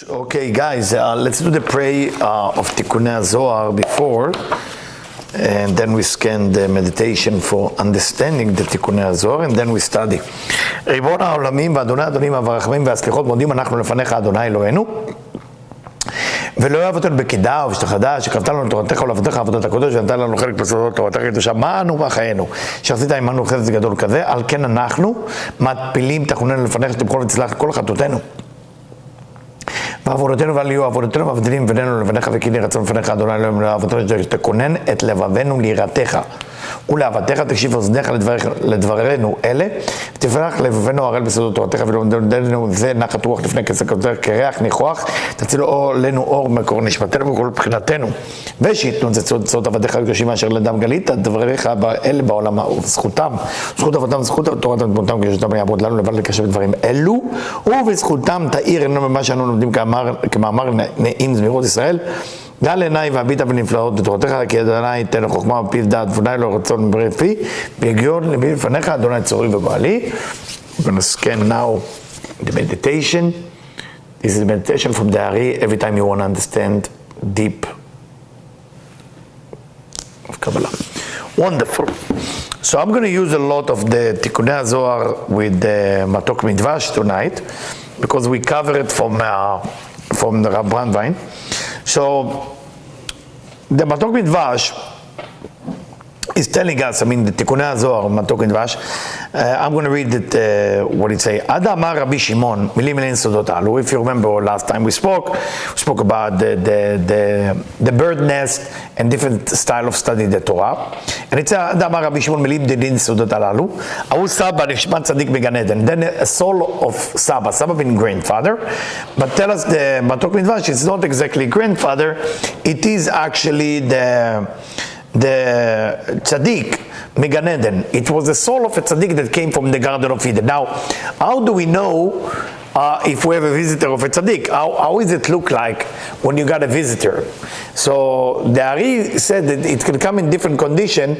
Okay, guys, let's do the prayer of Tikkunei Zohar before, and then we scan the meditation for understanding the Tikkunei Zohar, and then we study. ריבון העולמים ואדוני אדונים והרחמים והסליחות מודים אנחנו לפניך אדוני אלוהינו ולא אוהב אותנו בקידה ובשתחדה שקרבת לנו לתורתך ולעבודתך עבודת הקודש ונתן לנו חלק בסודות תורתך הקדושה מה אנו בחיינו שעשית עמנו חסד גדול כזה על כן אנחנו מתפילים תחוננו לפניך שתמחול ותסלח כל חטאותינו ועבודתנו ועל יהיו עבודתנו והבדלים בינינו לבניך וכיני רצון לפניך אדוני אלוהינו לעבודתנו שתכונן את לבבנו ליראתך ולאהבתך תקשיב אוזניך לדברנו אלה ותפרח לבבנו הראל בסודות תורתך ולומדנו זה נחת רוח לפני כסקותיך כריח ניחוח תצילו לנו אור מקור נשמתנו וכל מבחינתנו ושיתנו צאצאות עבדיך הקדושים אשר לדם גלית דבריך אלה בעולם ובזכותם זכות עבודם זכות תורת דמותם כשאתם יעבוד לנו לבד לקשר בדברים אלו ובזכותם תאיר לנו במה שאנו לומדים כמאמר נעים זמירות ישראל גל עיניי והביטה ונפלאות בתורתך כי אדוני תן חוכמה ופיו דעת ואולי לא רצון ברי פי והגיון לבי לפניך אדוני צורי ובעלי. We're going to scan now the meditation. This is meditation from the Ari every time you want to understand deep of Kabbalah. Wonderful. So I'm going to use a lot of the Tikkunei Zohar with the Matok Midvash tonight because we cover it from the Rab Brandwein. So, the Matok Midvash is telling us, the Tikkunei Zohar, Matok Midvash, I'm going to read it, what it say. Ada Amar Rabbi Shimon, Milim Elin Sodot Alu. If you remember last time we spoke about the bird nest and different style of study the Torah. And it's Ada Amar Rabbi Shimon, Milim Elin Sodot Alu. Aul Saba Nishmat Tzadik Began Eden. Then a soul of Saba being grandfather. But tell us the Matok Midvash, it's not exactly grandfather. It is actually the tzaddik, Megan Eden. It was the soul of a tzaddik that came from the Garden of Eden. Now, how do we know if we have a visitor of a tzaddik? How does it look like when you got a visitor? So the Ari said that it can come in different conditions.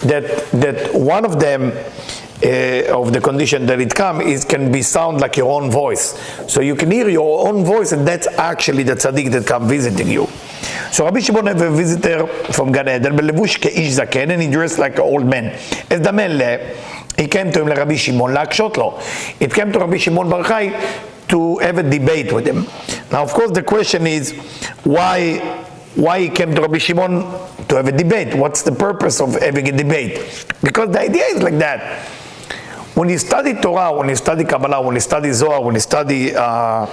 That one of them of the condition that it come is can be sound like your own voice. So you can hear your own voice, and that's actually the tzaddik that come visiting you. So Rabbi Shimon have a visitor from Gan Eden, belevush keish zaken, and he dressed like an old man. As the man, he came to him Rabbi Shimon להקשות לו. It came to Rabbi Shimon Bar Chai to have a debate with him. Now, of course, the question is why he came to Rabbi Shimon to have a debate. What's the purpose of having a debate? Because the idea is like that. When you study Torah, when you study Kabbalah, when you study Zohar, when you study all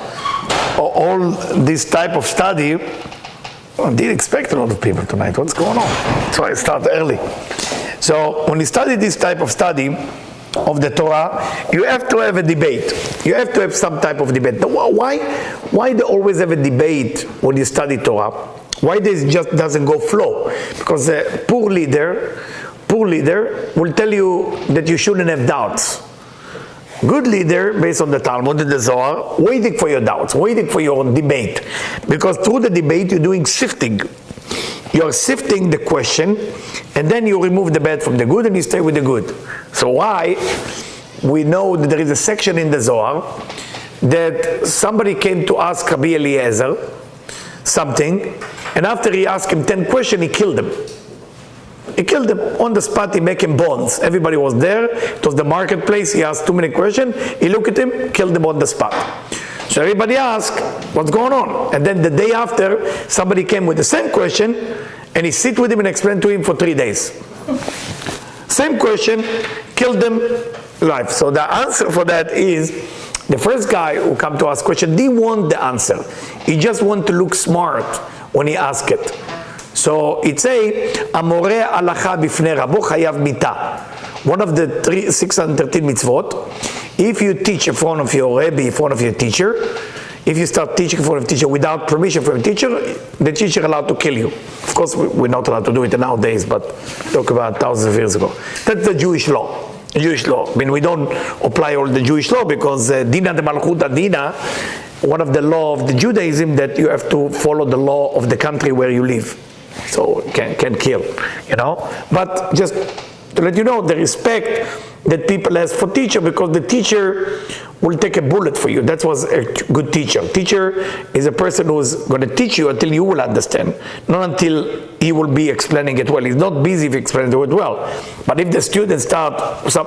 this type of study, I didn't expect a lot of people tonight. What's going on? So I start early. So when you study this type of study of the Torah, you have to have a debate. You have to have some type of debate. Why they always have a debate when you study Torah? Why this just doesn't go flow? Because a poor leader will tell you that you shouldn't have doubts. Good leader, based on the Talmud and the Zohar, waiting for your doubts, waiting for your debate. Because through the debate, you're doing sifting. You're sifting the question, and then you remove the bad from the good, and you stay with the good. So why? We know that there is a section in the Zohar that somebody came to ask Rabbi Eliezer something, and after he asked him 10 questions, he killed him. He killed him on the spot. He made him bonds. Everybody was there. It was the marketplace. He asked too many questions. He looked at him, killed him on the spot. So everybody asked, what's going on? And then the day after, somebody came with the same question, and he sit with him and explained to him for 3 days. Same question, killed him live. So the answer for that is, the first guy who come to ask question didn't want the answer. He just want to look smart when he asked it. So it say, Amore alacha bifnei rabo chayav mita. One of the 613 mitzvot. If you teach in front of your Rebbe, in front of your teacher, if you start teaching in front of a teacher without permission from the teacher is allowed to kill you. Of course, we're not allowed to do it nowadays, but talk about thousands of years ago. That's the Jewish law. Jewish law. I mean, we don't apply all the Jewish law because Dina de Malchuta Dina, one of the law of the Judaism that you have to follow the law of the country where you live. So can't kill, But just to let you know the respect that people has for teacher, because the teacher will take a bullet for you. That was a good teacher. Teacher is a person who's going to teach you until you will understand, not until he will be explaining it well. He's not busy if explaining it well. But if the students start,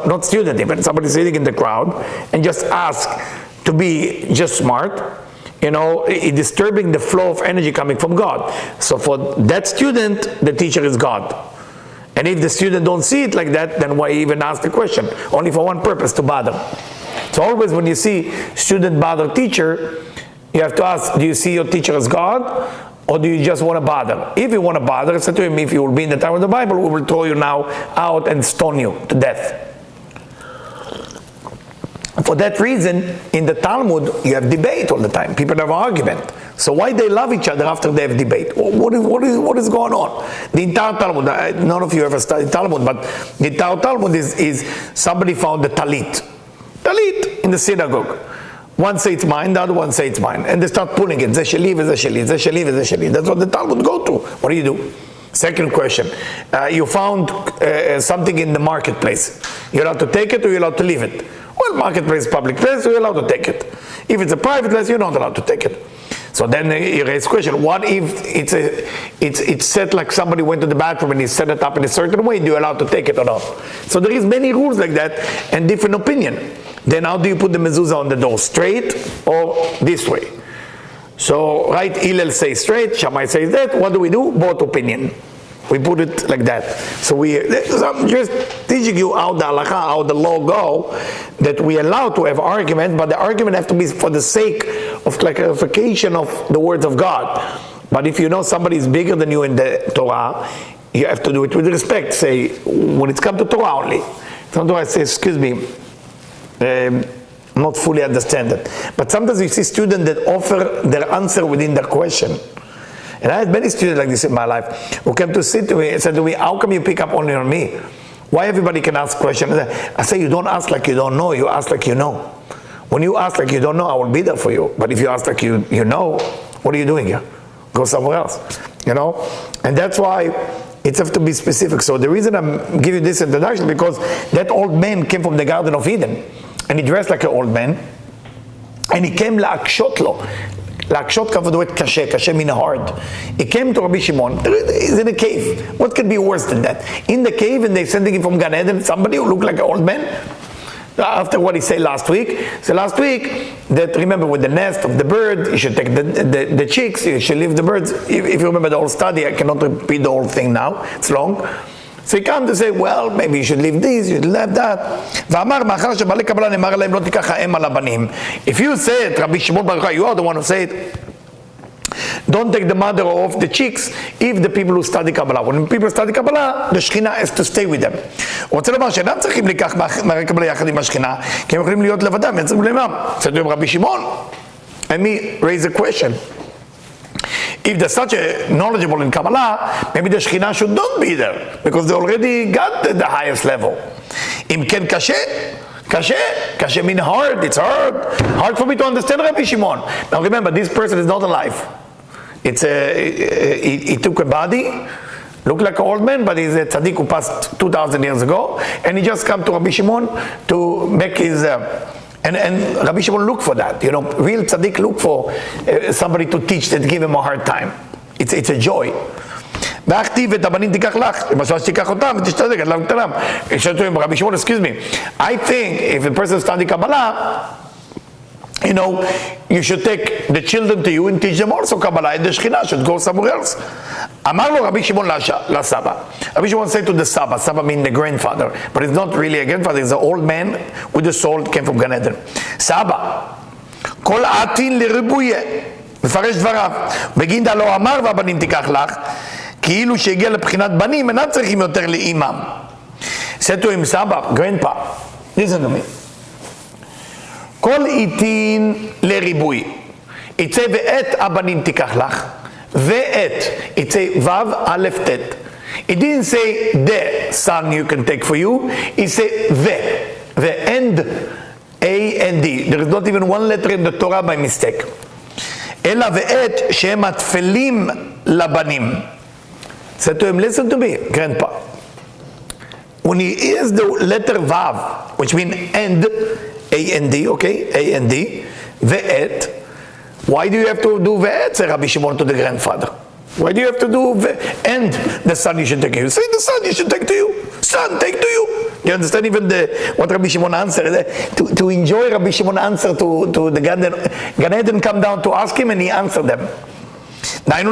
not student even, somebody sitting in the crowd and just ask to be just smart, it's disturbing the flow of energy coming from God. So for that student, the teacher is God. And if the student don't see it like that, then why even ask the question? Only for one purpose, to bother. So always when you see student bother teacher, you have to ask, do you see your teacher as God? Or do you just want to bother? If you want to bother, say to him, if you will be in the time of the Bible, we will throw you now out and stone you to death. For that reason, in the Talmud, you have debate all the time. People have argument. So why they love each other after they have debate? What is going on? The entire Talmud, none of you ever studied Talmud, but the entire Talmud is somebody found the talit in the synagogue. One say it's mine, the other one say it's mine. And they start pulling it. That's what the Talmud go to. What do? Second question. You found something in the marketplace. You're allowed to take it or you're allowed to leave it? Well, marketplace is public place, so you're allowed to take it. If it's a private place, you're not allowed to take it. So then you raise the question, what if it's set like somebody went to the bathroom and he set it up in a certain way, do you allowed to take it or not? So there is many rules like that and different opinion. Then how do you put the mezuzah on the door? Straight or this way? So, right, Hillel says straight, Shammai says that. What do? Both opinion. We put it like that. So I'm just teaching you how the halakha, how the law go, that we allow to have argument, but the argument have to be for the sake of clarification of the words of God. But if you know somebody is bigger than you in the Torah, you have to do it with respect. Say, when it's come to Torah only. Sometimes I say, excuse me, not fully understand it. But sometimes you see students that offer their answer within their question. And I had many students like this in my life who came to sit to me and said to me, how come you pick up only on me? Why everybody can ask questions? I say, you don't ask like you don't know, you ask like you know. When you ask like you don't know, I will be there for you. But if you ask like you know, what are you doing here? Go somewhere else, And that's why it has to be specific. So the reason I'm giving this introduction, because that old man came from the Garden of Eden. And he dressed like an old man. And he came להקשות לו. להקשות כף the word קשה, קשה mean hard. He came to Rabbi Shimon. He's in a cave. What could be worse than that? In the cave, and they're sending him from Gan Eden, somebody who looked like an old man. After what he said last week. So last week, that remember with the nest of the bird, you should take the chicks, you should leave the birds. If you remember the whole study, I cannot repeat the whole thing now. It's long. So he come to say, well, maybe you should leave this, you should leave that. If you say it, Rabbi Shimon Bar Yochai, you are the one who said it. Don't take the mother off the chicks if the people who study Kabbalah. When people study Kabbalah, the Shekhinah has to stay with them. רוצה לומר שאינם צריכים לקח מהרי קבלה יחד עם השכינה, כי הם יכולים להיות לבדם, הם צריכים לעמם. said to him, Rabbi Shimon, and me raise a question. If they're such a knowledgeable in Kabbalah, maybe the Shekhinah should not be there, because they already got the highest level. אם כן קשה, קשה mean hard, it's hard for me to understand Rabbi Shimon. Now remember, this person is not alive. He took a body, looked like an old man, but he's a tzaddik who passed 2,000 years ago, and he just come to Rabbi Shimon to make his... And Rabbi Shimon look for that, real tzaddik look for somebody to teach that give him a hard time. It's a joy. והכתיב את הבנים תיקח לך, למשל שתיקח אותם ותשתדק, עד להם קטנם. said to him, Rabbi Shimon, excuse me, I think if a person study Kabbalah, you should take the children to you and teach them also Kabbalah, and the Shekhinah should go somewhere else. אמר לו רבי שמעון לסבא. Rabbi Shimon said to the Saba, Saba means the grandfather, but it's not really a grandfather, it's an old man with the soul came from Gan Eden. Saba, כל עתין לריבויה, מפרש דבריו, בגין דלא אמר והבנים תיקח לך, כאילו שהגיע לבחינת בנים, אינם צריכים יותר לאימם. said to him, Saba, grandpa, listen to me. כל עתין לריבוי, יצא ואת הבנים תיקח לך, ואת, יצא וו א' ת'. It didn't say the son you can take for you, it said the end, A and D. There is not even one letter in the Torah by mistake. אלא ואת שהם התפלים לבנים. Said to him, listen to me, grandpa. when he hears the letter Vav, which means end, A-N-D, okay, A-N-D, Ve'et, why do you have to do Ve'et, say Rabbi Shimon to the grandfather? Why do you have to do and the son you should take to you? Say the son you should take to you. Son, take to you. You understand even what Rabbi Shimon answered? To enjoy Rabbi Shimon answer to the Gan Eden come down to ask him and he answered them. What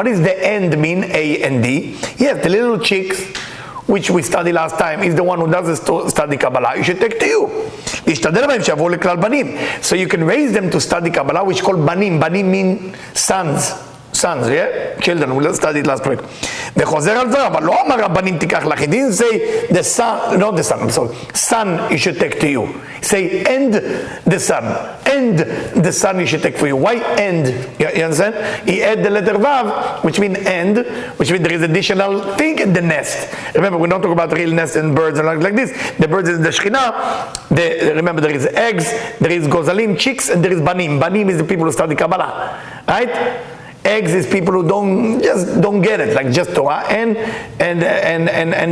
does the end mean, A and D? Yes, the little chicks, which we studied last time, is the one who doesn't study Kabbalah. You should take to you. So you can raise them to study Kabbalah, which is called Banim. Banim mean sons. Sons, yeah? Children. We studied last week. He didn't say the son, not the son, I'm sorry. Son you should take to you. Say, and the son. And the son you should take for you. Why end? You understand? He add the letter Vav, which means end, which means there is additional thing in the nest. Remember, we're not talking about real nest and birds and like this. The birds is the Shekhinah. Remember, there is eggs, there is gozalim, chicks, and there is banim. Banim is the people who study Kabbalah. Right? Eggs is people who don't get it, like just Torah, and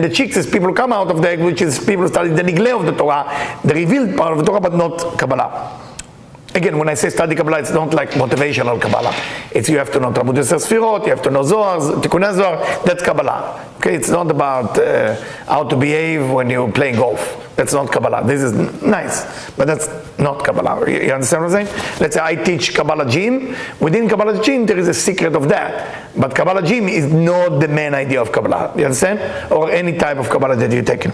the chicks is people who come out of the egg, which is people who study the Nigle of the Torah, the revealed part of the Torah, but not Kabbalah. Again, when I say study Kabbalah, it's not like motivational Kabbalah. It's you have to know Talmud Sefirot, you have to know Zohar, Tikkunei Zohar, that's Kabbalah. Okay, it's not about how to behave when you're playing golf. That's not Kabbalah. This is nice, but that's not Kabbalah. You understand what I'm saying? Let's say I teach Kabbalah Gym. Within Kabbalah Gym, there is a secret of that. But Kabbalah Gym is not the main idea of Kabbalah. You understand? Or any type of Kabbalah that you're taking.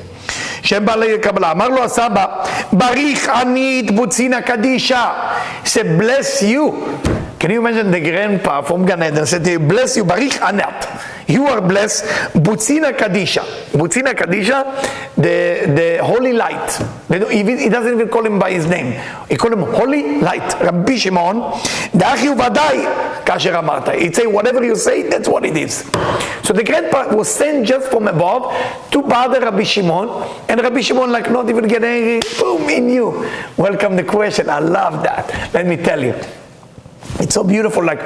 Shem Balei Kabbalah. Amar lo Asaba, Barich Anit Butzina Kadisha. He said, bless you. Can you imagine the grandpa from Gan Eden said, bless you, Barich Anat. You are blessed, Butzina Kadisha. Butzina Kadisha, the holy light. He doesn't even call him by his name. He called him holy light. Rabbi Shimon, Da'achi Vadai, Kasher Amarta. He'd say, whatever you say, that's what it is. So the grandpa was sent just from above to bother Rabbi Shimon, and Rabbi Shimon, like, not even get angry. Boom, in you. Welcome the question. I love that. Let me tell you. It's so beautiful, like,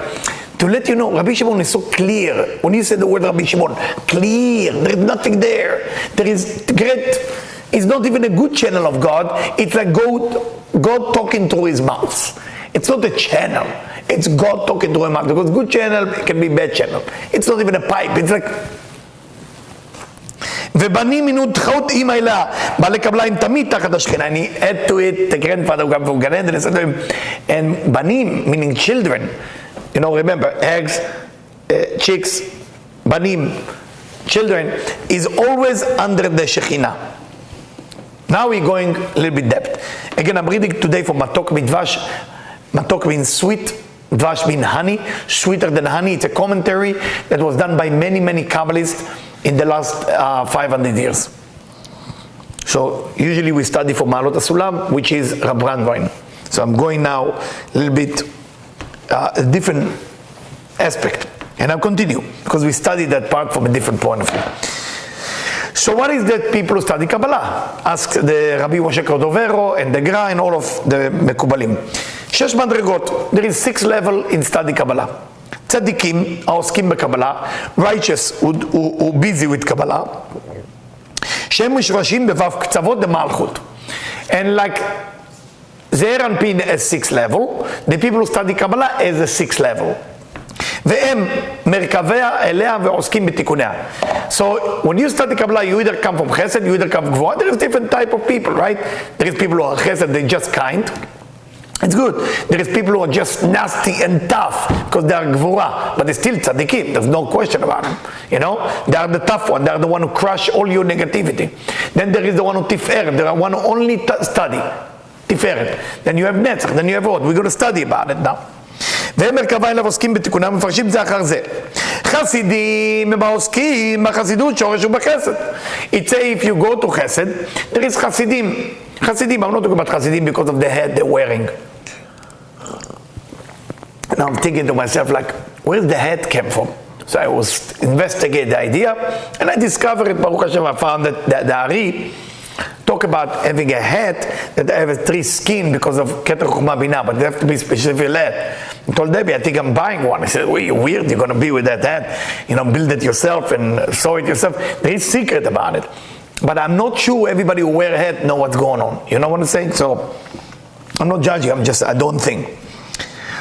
to let you know, Rabbi Shimon is so clear. When you say the word Rabbi Shimon, clear, there is nothing there. There is great, it's not even a good channel of God. It's like God talking through his mouth. It's not a channel. It's God talking through his mouth. Because good channel can be bad channel. It's not even a pipe. It's like... ובנים מנותחות אימא אליה, בעלי קבלה הם תמיד תחת השכינה. אני add to it, the grandfather who came from Gan Eden, and banim, meaning children. You know, remember, eggs, chicks, banim, children, is always under the Shekhinah. Now we're going a little bit depth. Again, I'm reading today from Matok Midvash. Matok means sweet. Dvash means honey, sweeter than honey. It's a commentary that was done by many, many Kabbalists in the last 500 years. So usually we study for Ma'alot HaSulam, which is Rab Brandwein. So I'm going now a little bit a different aspect, and I'll continue because we studied that part from a different point of view. So what is that people who study Kabbalah? Ask the Rabbi Moshe Cordovero and the Gra and all of the Mekubalim. Shesh Madregot, there is 6 levels in study Kabbalah. Tzadikim, העוסקים בקבלה, righteous, who busy with Kabbalah, שהם מושרשים בו' קצוות דמלכות. And like Zeir Anpin as 6 level, the people who study Kabbalah as a 6 level. והם מרכביה אליה ועוסקים בתיקוניה. So when you study Kabbalah, you either come from Chesed, you either come from Gvura. There is different type of people, right? There is people who are Chesed, they're just kind. It's good. There is people who are just nasty and tough because they are Gvura, but they're still tzaddikim. There's no question about them. You know, they are the tough one. They are the one who crush all your negativity. Then there is the one who tiferet. There are one who only study tiferet. Then you have netzach. Then you have what? We're going to study about it now. והם מרכבה אליו עוסקים בתיקונם, מפרשים זה אחר זה. חסידים הם העוסקים בחסידות שורש ובחסד. It's say if you go to Chesed, there is חסידים. חסידים, I'm not talking about חסידים because of the head they're wearing. Now I'm thinking to myself, like, where did the head came from? So I was investigating the idea, and I discovered it, Baruch Hashem, I found that the Ari talk about having a hat that have a 3 skin because of Keter Chokmah Binah, but they have to be specific head. I told Debbie, I think I'm buying one. I said, well, you're weird, you're going to be with that hat. Build it yourself and sew it yourself. There is secret about it. But I'm not sure everybody who wear a hat know what's going on. You know what I'm saying? So, I'm not judging, I don't think.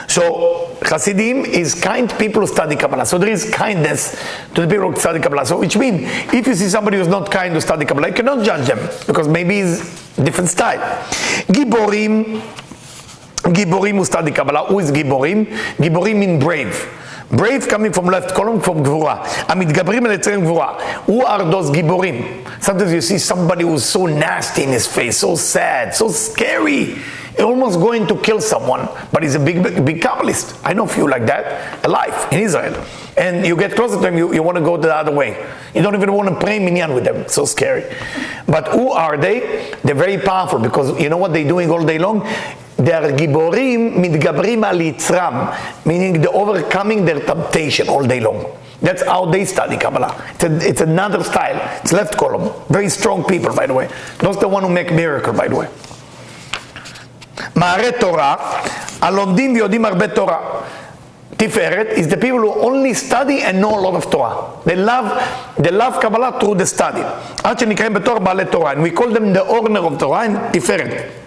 So, Hasidim is kind people who study Kabbalah. So there is kindness to the people who study Kabbalah. So which means, if you see somebody who's not kind to study Kabbalah, you cannot judge them, because maybe it's different style. Giborim who study Kabbalah. Who is Giborim? Giborim mean brave. Brave coming from left column, from Gvura. Amitgabrim eletzeren Gvura. Who are those Giborim? Sometimes you see somebody who's so nasty in his face, so sad, so scary, almost going to kill someone, but he's a big Kabbalist. I know a few like that, alive, in Israel. And you get closer to him, you want to go the other way. You don't even want to pray minyan with them, so scary. But who are they? They're very powerful, because you know what they're doing all day long? They are giborim mitgabrim al yitzram, meaning they're overcoming their temptation all day long. That's how they study Kabbalah. It's another style. It's left column. Very strong people, by the way. Those are the one who make miracle, by the way. Ma'arei Torah, alomdim v'yodim harbe Torah. Tiferet is the people who only study and know a lot of Torah. They love Kabbalah through the study. עד שנקראים בתור בעלי Torah, and we call them the owner of Torah and Tiferet.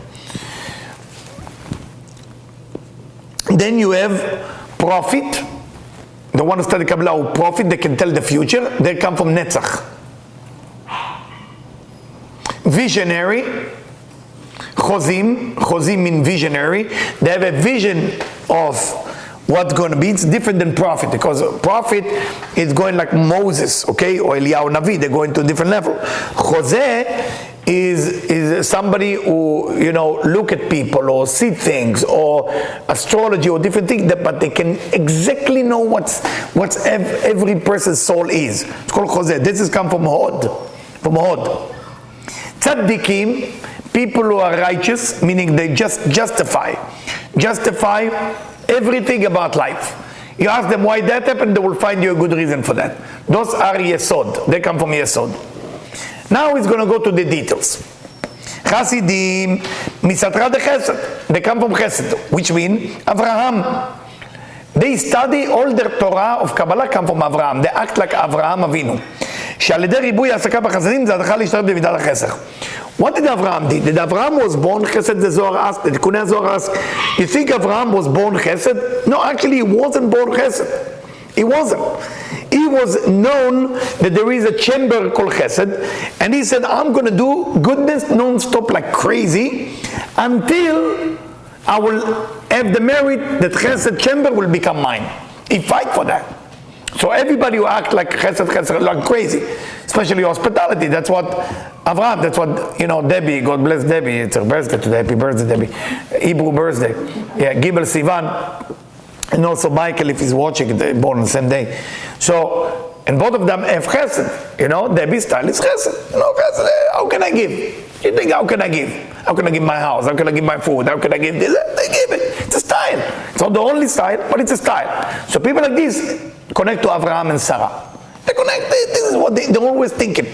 Then you have prophet, the one who study Kabbalah who prophet, they can tell the future. They come from Netzach. Visionary, Chozim mean visionary. They have a vision of what's going to be. It's different than prophet, because prophet is going like Moses, okay, or Eliyahu Navi. They're going to a different level. Chozeh is somebody who, look at people or see things or astrology or different things, but they can exactly know what's every person's soul is. It's called Chozeh. This has come from Hod. Tzaddikim, people who are righteous, meaning they just justify everything about life. You ask them why that happened, they will find you a good reason for that. Those are Yesod. They come from Yesod. Now he's going to go to the details. Hasidim, Misatra de Chesed. They come from Chesed, which means Avraham. They study all their Torah of Kabbalah come from Avraham. They act like Avraham Avinu. שעל ידי ריבוי העסקה בחסדים זה הדרכה להשתלט במידת החסר. What did Avraham do? Did Avraham was born Chesed? The Zohar asked, the Tikkunei Zohar asked, you think Avraham was born Chesed? No, actually he wasn't born Chesed. He wasn't. He was known that there is a chamber called Chesed, and he said, I'm going to do goodness non-stop like crazy until I will have the merit that Chesed chamber will become mine. He fight for that. So everybody who act like Chesed, like crazy, especially hospitality, that's what Avraham, that's what, Debbie, God bless Debbie, it's her birthday today, happy birthday Debbie, Hebrew birthday, Gibel Sivan, and also Michael, if he's watching, they're born on the same day. So, and both of them have Chesed, Debbie's style is Chesed, Chesed, how can I give? You think, how can I give? How can I give my house? How can I give my food? How can I give this? They give it. It's a style. It's not the only style, but it's a style. So people like this connect to Avraham and Sarah. They connect. This is what they're always thinking.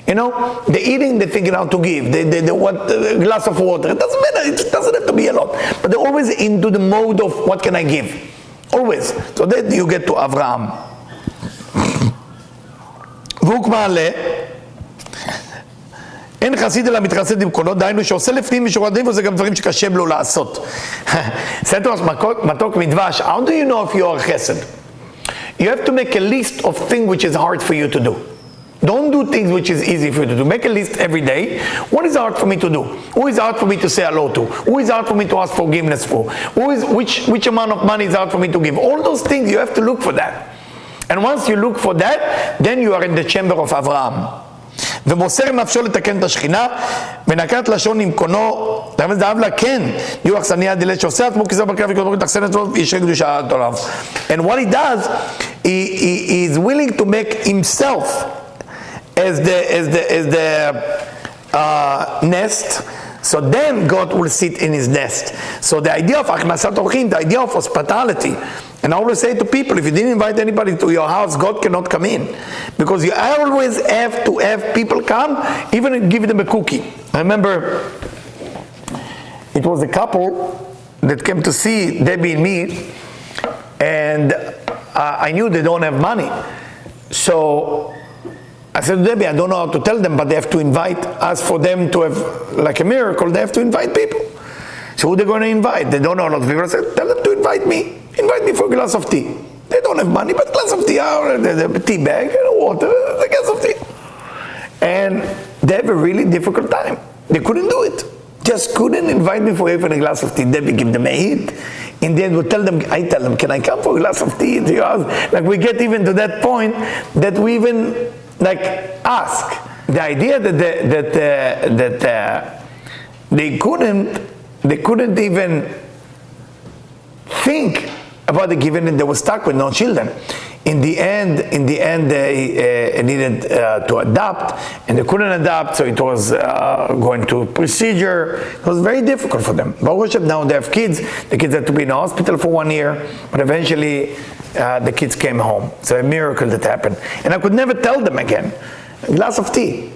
They're eating, they're thinking how to give. They want a glass of water. It doesn't matter. It doesn't have to be a lot. But they're always into the mode of what can I give. Always. So then you get to Avraham. והוא מעלה אין חסיד אלא מתחסד עם קולות, דהיינו שעושה לפנים משורת דין, וזה גם דברים שקשה לו לעשות. סנטרוס מתוק מדבש, how do you know if you are chesed? You have to make a list of things which is hard for you to do. Don't do things which is easy for you to do. Make a list every day. What is hard for me to do? Who is hard for me to say hello to? Who is hard for me to ask forgiveness for? Which amount of money is hard for me to give? All those things, you have to look for that. And once you look for that, then you are in the chamber of Avraham. ומוסר נפשו לתקן את השכינה, ונקט לשון עם קונו, למה דאב לה כן, יהיו אכסניה דלת שעושה עצמו כזר בקרב וקודמו לתחסן עצמו, וישרה קדושה עד עליו. And what he does, he is willing to make himself as the nest, so then God will sit in his nest. So the idea of achnasat orchim, the idea of hospitality, and I always say to people, if you didn't invite anybody to your house, God cannot come in. Because you always have to have people come, even give them a cookie. I remember it was a couple that came to see Debbie and me, and I knew they don't have money. So I said to Debbie, I don't know how to tell them, but they have to invite us. For them to have like a miracle, they have to invite people. So who are they going to invite? They don't know a lot of people. I said, tell them to invite me. Invite me for a glass of tea. They don't have money, but a glass of tea, the tea bag, water, a glass of tea. And they have a really difficult time. They couldn't do it. Just couldn't invite me for even a glass of tea. Debbie give them a hint. In the end, I tell them, can I come for a glass of tea into your house? Like, we get even to that point that we even like ask. The idea that they couldn't even think about the giving, and they were stuck with no children. In the end, they needed to adopt, and they couldn't adopt, so it was going to a procedure. It was very difficult for them. Baruch Hashem, now they have kids. The kids had to be in the hospital for 1 year, but eventually the kids came home. So a miracle that happened. And I could never tell them again, a glass of tea.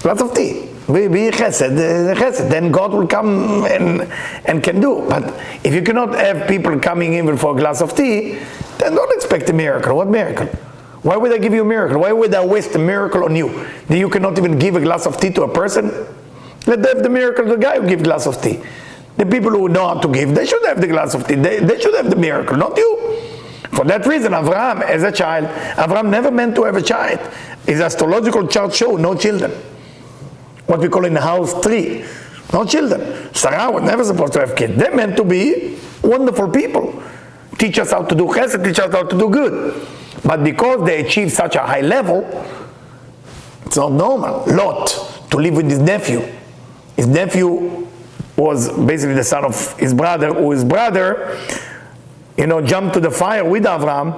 Be chesed, then God will come and can do. But if you cannot have people coming in for a glass of tea, then don't expect a miracle. What miracle? Why would I give you a miracle? Why would I waste a miracle on you? That you cannot even give a glass of tea to a person? Let them have the miracle of the guy who gives glass of tea. The people who know how to give, they should have the glass of tea. They should have the miracle, not you. For that reason, Avraham, as a child, Avraham never meant to have a child. His astrological chart showed no children. What we call in the house 3. No children. Sarah was never supposed to have kids. They meant to be wonderful people. Teach us how to do chesed, teach us how to do good. But because they achieved such a high level, it's not normal. Lot, to live with his nephew. His nephew was basically the son of his brother, who his brother, jumped to the fire with Avraham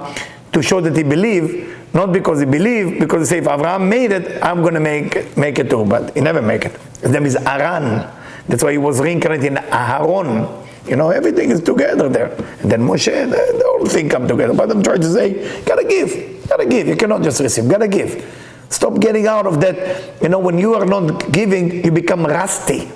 to show that he believed. Not because he believed, because he said, if Avraham made it, I'm going to make it too. But he never make it. His name is Aran. That's why he was reincarnated in Aharon. Everything is together there. And then Moshe, the whole thing come together. But I'm trying to say, gotta give. You cannot just receive, gotta give. Stop getting out of that. When you are not giving, you become rusty.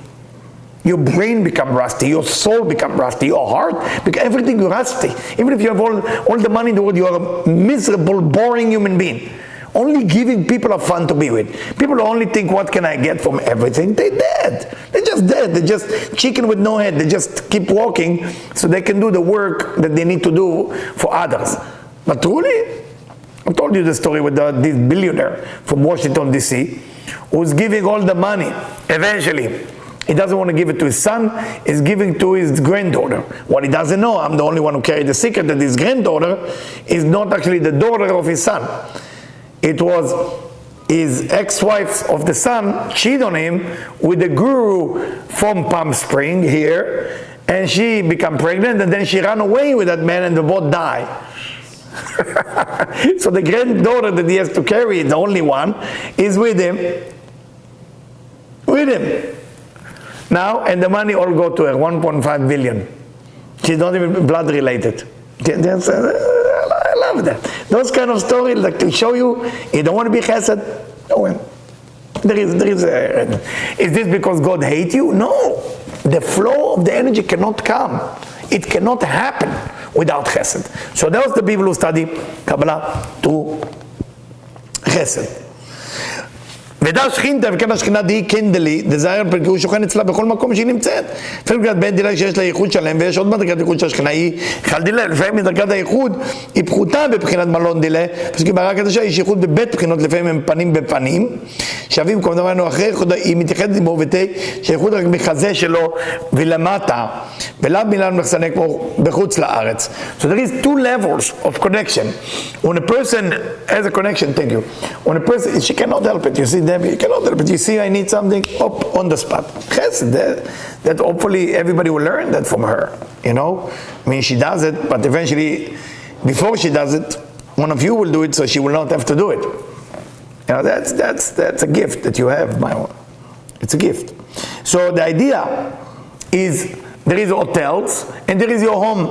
Your brain become rusty, your soul become rusty, your heart, because everything is rusty. Even if you have all the money in the world, you are a miserable, boring human being. Only giving people are fun to be with. People only think, what can I get from everything? They're dead. They're just dead. They're just chicken with no head. They just keep walking so they can do the work that they need to do for others. But truly, I told you the story with this billionaire from Washington, D.C., who's giving all the money. Eventually, he doesn't want to give it to his son, he's giving to his granddaughter. What he doesn't know, I'm the only one who carried the secret, that his granddaughter is not actually the daughter of his son. It was his ex-wife of the son cheated on him with the guru from Palm Spring here, and she became pregnant, and then she ran away with that man, and they both died. So the granddaughter that he has to carry, the only one, is with him. Now, and the money all go to her, 1.5 billion. She's not even blood related. I love that. Those kind of stories, like to show you don't want to be chesed. Oh, is this because God hates you? No. The flow of the energy cannot come. It cannot happen without chesed. So those the people who study Kabbalah through chesed. ודע שכינתה, וכן השכינה די קנדלי, דזהר פרקי הוא שוכן אצלה בכל מקום שהיא נמצאת. לפעמים דרגת בין דילה שיש לה ייחוד שלהם, ויש עוד מדרגת ייחוד שהשכינה היא חל דילה. לפעמים דרגת הייחוד היא פחותה בבחינת מלון דילה, פסקי ברעה קדושה יש ייחוד בבית בחינות, לפעמים הם פנים בפנים, שווים כמו דברנו אחרי ייחוד, היא מתייחדת עם עובדי, שהייחוד רק מחזה שלו ולמטה, ולאו מילה מחסנה כמו בחוץ לארץ. So there is 2 levels of connection. When a person has a connection, thank you. When a person, she cannot help it, you see, you cannot help it. You see, I need something up on the spot. Yes, that hopefully everybody will learn that from her. I mean, she does it, but eventually, before she does it, one of you will do it, so she will not have to do it. That's a gift that you have, my own. It's a gift. So the idea is there is hotels and there is your home.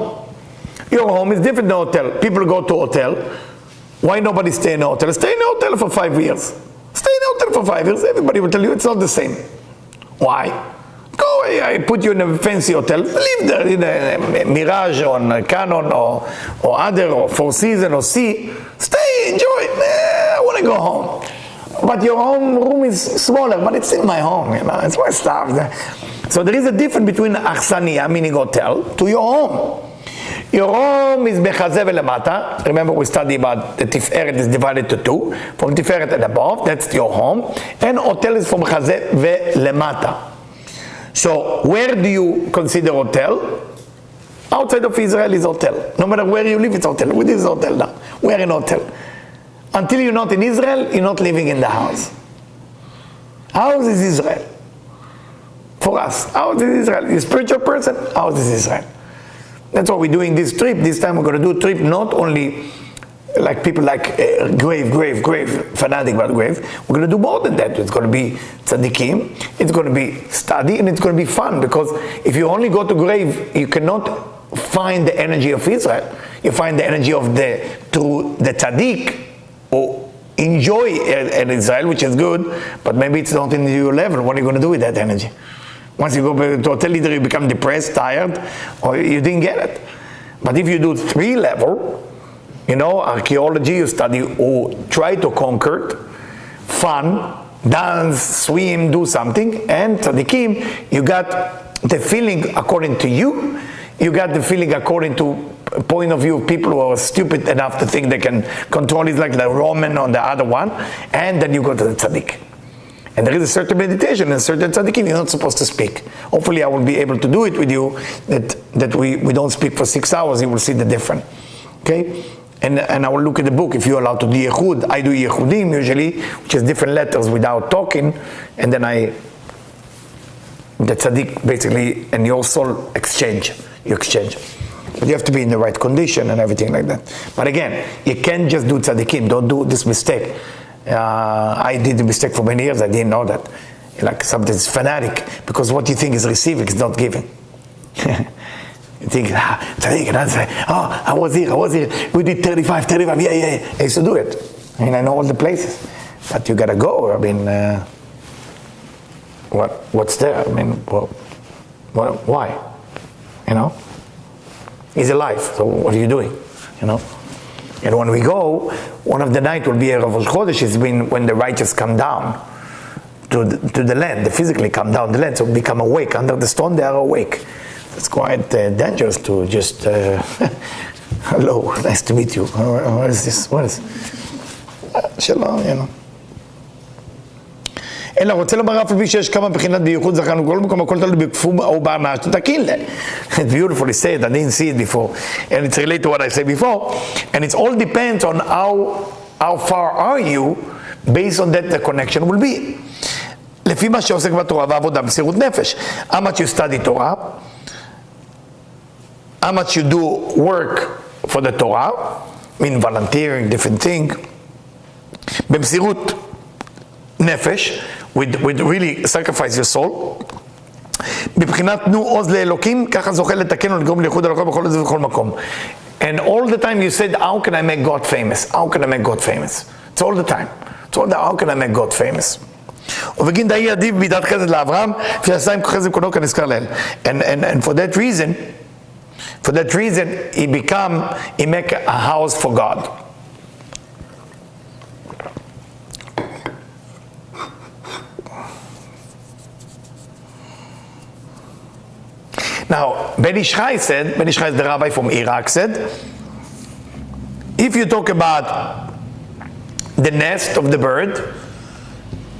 Your home is different than a hotel. People go to a hotel. Why nobody stay in a hotel? Stay in a hotel for 5 years. Stay in a hotel for 5 years. Everybody will tell you it's not the same. Why? Go away, I put you in a fancy hotel, live there in a Mirage or a Canon or other, or Four Seasons or Sea. Stay, enjoy. I want to go home. But your home room is smaller, but it's in my home, it's my stuff. So there is a difference between Achsaniya, meaning hotel, to your home. Your home is Bechaze ve'lemata. Remember we studied about the Tiferet is divided to two. From Tiferet and above, that's your home. And hotel is from Bechaze ve'lemata. So where do you consider hotel? Outside of Israel is hotel. No matter where you live, it's hotel. What is hotel now? We're in hotel. Until you're not in Israel, you're not living in the house. House is Israel. For us, house is Israel. You're a spiritual person, house is Israel. That's why we're doing this trip. This time we're going to do a trip not only like people like grave, fanatic about grave. We're going to do more than that. It's going to be tzaddikim, it's going to be study, and it's going to be fun. Because if you only go to grave, you cannot find the energy of Israel. You find the energy of the tzaddik, or enjoy in Israel, which is good, but maybe it's not in your level. What are you going to do with that energy? Once you go to hotel, either you become depressed, tired, or you didn't get it. But if you do 3 level, archaeology, you study or try to conquer, fun, dance, swim, do something, and tzaddikim, you got the feeling according to you, you got the feeling according to point of view of people who are stupid enough to think they can control it, like the Roman or the other one, and then you go to the tzaddik. And there is a certain meditation and certain tzaddikim you're not supposed to speak. Hopefully I will be able to do it with you, that we don't speak for 6 hours, you will see the difference. Okay? And I will look at the book, if you're allowed to do Yehud. I do Yehudim usually, which is different letters without talking, and then the tzaddik basically and your soul exchange. You exchange. But you have to be in the right condition and everything like that. But again, you can't just do tzaddikim. Don't do this mistake. I did the mistake for many years. I didn't know that. Like something's fanatic, because what you think is receiving is not giving. You think, tzaddik, and I say, I was here. We did 35, yeah. I used to do it. I know all the places. But you gotta go. I mean, what's there? I mean, why? He's alive, so what are you doing? And when we go, one of the night will be a Rosh Chodesh, it's been when the righteous come down to the land, they physically come down the land, so become awake. Under the stone they are awake. It's quite dangerous to just, hello, nice to meet you. What is this? Shalom, אלא רוצה לומר אף על פי שיש כמה בחינת בייחוד זכרנו בכל מקום, הכל תלוי בכפום או בהנאה שתקין לה. It's beautifully said, I didn't see it before, and it's related to what I said before, and it all depends on how far are you, based on that the connection will be. לפי מה שעוסק בתורה ועבודה במסירות נפש, how much you study Torah, how much you do work for the Torah, mean volunteering, different thing, במסירות נפש, with really sacrifice your soul, בבחינת תנו עוז לאלוקים, ככה זוכה לתקן ולגרום לייחוד אלוקים בכל זה ובכל מקום. And all the time you said, how can I make God famous? How can I make God famous? It's all the time. It's all the how can I make God famous? ובגין דאי עדיף בידת חסד לאברהם, שעשה עם חסד קונו כנזכר לאל. And for that reason, he make a house for God. Now, Ben Ish Chai is the rabbi from Iraq, said, if you talk about the nest of the bird,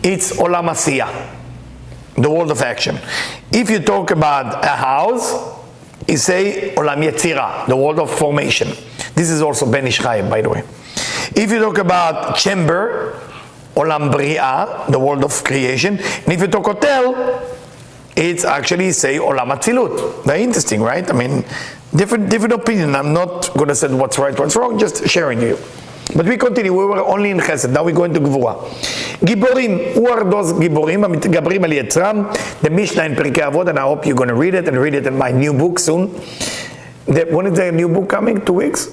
it's Olam Asiyah, the world of action. If you talk about a house, you say Olam Yetzirah, the world of formation. This is also Ben Ish Chai, by the way. If you talk about chamber, Olam Bria, the world of creation. And if you talk hotel, it's actually say Olam Atzilut. Very interesting, right? I mean, different opinion. I'm not going to say what's right, what's wrong, just sharing you. But we continue. We were only in Chesed. Now we go into Gvura. Giborim. Who are those Giborim? המתגברים על יצרם. The Mishnah in Pirkei Avot, and I hope you're going to read it in my new book soon. When is the new book coming? 2 weeks?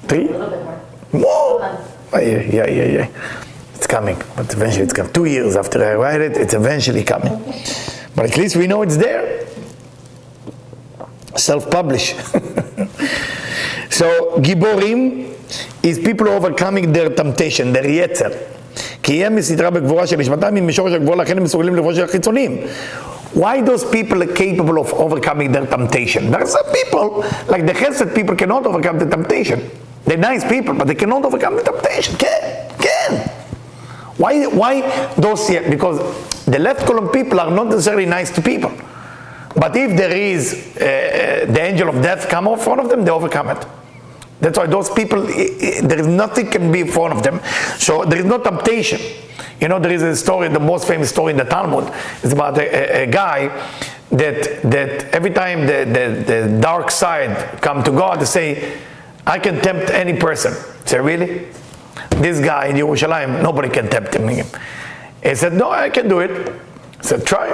3? A little bit more. More? Yeah. It's coming. But eventually it's coming. 2 years after I write it, it's eventually coming. But at least we know it's there. Self-publish. So, Giborim is people overcoming their temptation, their יצר. כי הם מסדרה בגבורה של נשמתם, עם משורש הגבורה לכן הם מסוגלים לבוא של החיצונים. Why those people are capable of overcoming their temptation? There are some people, like the chesed people, cannot overcome the temptation. They're nice people, but they cannot overcome the temptation. Can. Why those? Because the left column people are not necessarily nice to people. But if there is the angel of death come in front of them, they overcome it. That's why those people, there is nothing can be in front of them. So there is no temptation. You know, there is a story, the most famous story in the Talmud. It's about a guy that every time the dark side come to God, they say, I can tempt any person. I say, really? This guy in Yerushalayim, nobody can tempt him. He said, no, I can do it. I said, try.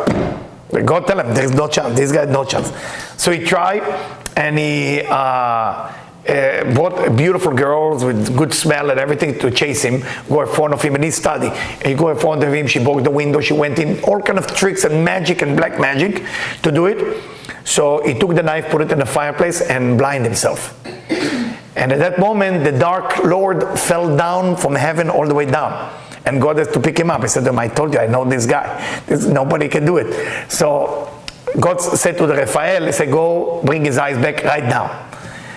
God tell him, there is no chance. This guy has no chance. So he tried, and he brought beautiful girls with good smell and everything to chase him, go in front of him, and he studied. And he go in front of him, she broke the window, she went in, all kind of tricks and magic and black magic to do it. So he took the knife, put it in the fireplace, and blinded himself. And at that moment, the dark Lord fell down from heaven all the way down. And God has to pick him up. He said, I told you, I know this guy. Nobody can do it. So God said to the Raphael, he said, go bring his eyes back right now.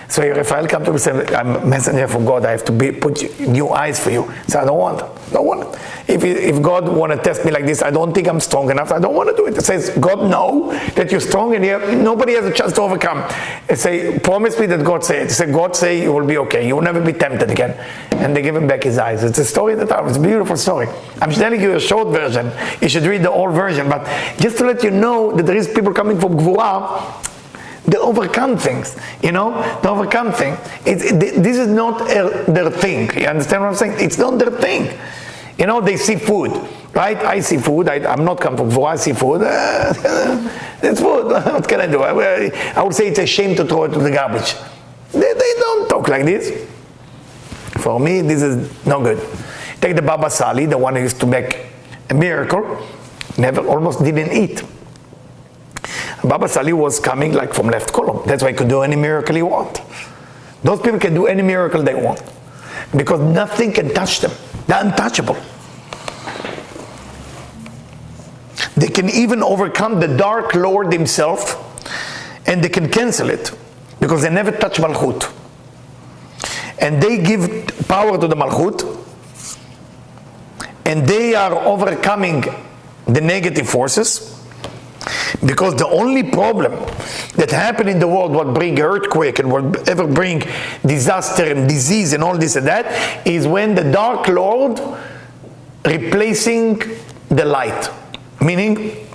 So Raphael come to me and said, I'm a messenger from God. I have to put new eyes for you. He said, I don't want it. Don't want it. If God want to test me like this, I don't think I'm strong enough. I don't want to do it. It says, God know that you're strong and nobody has a chance to overcome. It say, promise me that God say it. He said, God say you will be okay. You will never be tempted again. And they give him back his eyes. It's a story that it's a beautiful story. I'm telling you a short version. You should read the whole version. But just to let you know that there is people coming from Gvura, they overcome things, you know, they overcome things. This is not their thing. You understand what I'm saying? It's not their thing. You know, they see food, right? I see food. I'm not come from Gvura. I see food. It's food. What can I do? I would say it's a shame to throw it to the garbage. They don't talk like this. For me, this is no good. Take the Baba Sali, the one who used to make a miracle, almost didn't eat. Baba Sali was coming like from left column. That's why he could do any miracle he want. Those people can do any miracle they want. Because nothing can touch them. They're untouchable. They can even overcome the Dark Lord himself, and they can cancel it. Because they never touch Malchut. And they give power to the Malchut, and they are overcoming the negative forces. Because the only problem that happen in the world, what bring earthquake and what ever bring disaster and disease and all this and that, is when the Dark Lord replacing the light. Meaning,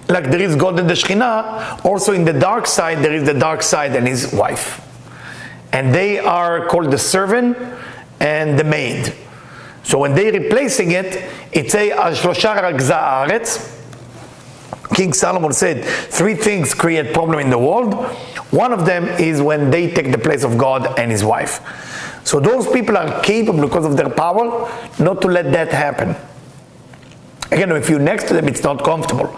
like there is God and the Shekhinah, also in the dark side there is the dark side and his wife. And they are called the servant and the maid. So when they're replacing it, it's a Shlosha Ragza Haaretz. King Solomon said 3 things create problem in the world. One of them is when they take the place of God and his wife. So those people are capable, because of their power, not to let that happen. Again, if you're next to them, it's not comfortable,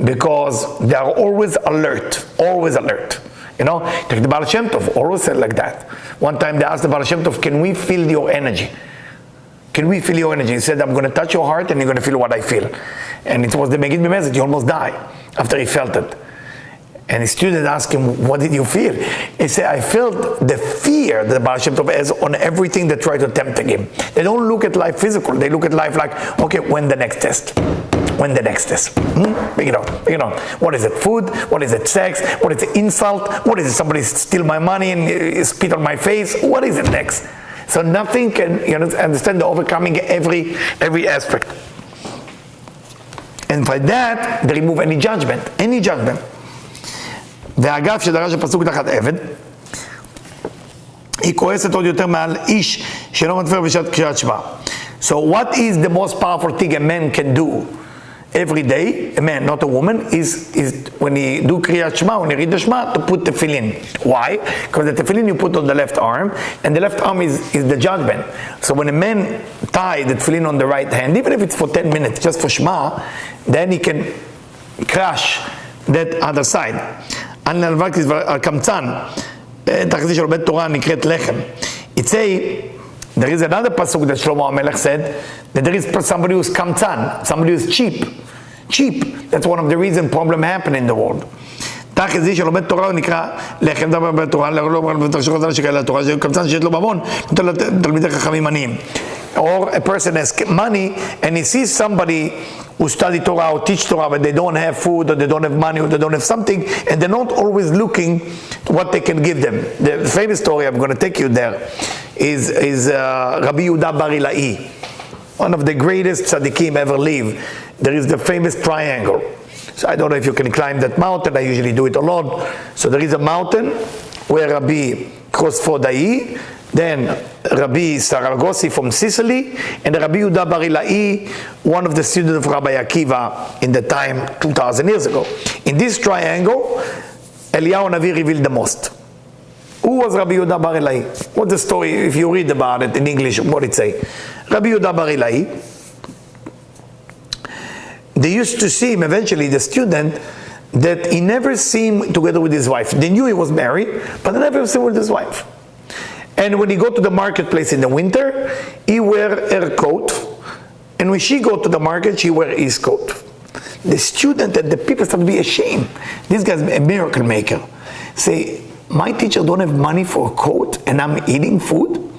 because they are always alert, always alert. You know, take the Baal Shem Tov, always said like that. One time they asked the Baal Shem Tov, can we feel your energy? Can we feel your energy? He said, I'm going to touch your heart and you're going to feel what I feel. And it was the Megid message. He almost died after he felt it. And his student asked him, what did you feel? He said, I felt the fear that the Baal Shem Tov has on everything that try to tempt him. They don't look at life physical. They look at life like, okay, when the next test? When the next test? Bring it on, bring it on. What is it? Food? What is it? Sex? What is it? Insult? What is it? Somebody steal my money and spit on my face? What is it next? So nothing can, you understand, the overcoming every aspect. And by that, they remove any judgment. Any judgment. ואגב שדרש הפסוק תחת עבד, היא כועסת עוד יותר מעל איש שלא מתפר בשעת קריאת שמע. So what is the most powerful thing a man can do every day, a man, not a woman, is when he do Kriyat Shema, when he read the Shema, to put tefillin. Why? Because the tefillin you put on the left arm, and the left arm is the judgment. So when a man tie the tefillin on the right hand, even if it's for 10 minutes, just for Shema, then he can crush that other side. It say, there is another pasuk that Shlomo HaMelech said, that there is somebody who's kamtzan, somebody who's cheap. Cheap. That's one of the reasons problem happen in the world. תכל'ס שלומד תורה הוא נקרא לחם דבר בתורה, לא בתרשו חז"ל שכאלה התורה, זה קמצן שיש לו ממון, נותן לתלמידי חכמים עניים. Or a person has money and he sees somebody who study Torah or teach Torah, but they don't have food or they don't have money or they don't have something, and they're not always looking what they can give them. The famous story, I'm going to take you there, is Rabbi Yehuda Bar Ilai, one of the greatest tzaddikim ever lived. There is the famous triangle. So I don't know if you can climb that mountain. I usually do it a lot. So there is a mountain where Rabbi Krosfodai, then Rabbi Saragosi from Sicily, and Rabbi Yehuda Bar Ilai, one of the students of Rabbi Akiva in the time 2,000 years ago. In this triangle, Eliyahu Navi revealed the most. Who was Rabbi Yehuda Bar Ilai? What's the story? If you read about it in English, what did it say? Rabbi Yehuda Bar Ilai, they used to see him, eventually, the student, that he never seen him together with his wife. They knew he was married, but they never seen him with his wife. And when he go to the marketplace in the winter, he wear her coat, and when she go to the market, she wear his coat. The student and the people start to be ashamed. This guy's a miracle maker. Say, my teacher don't have money for a coat, and I'm eating food?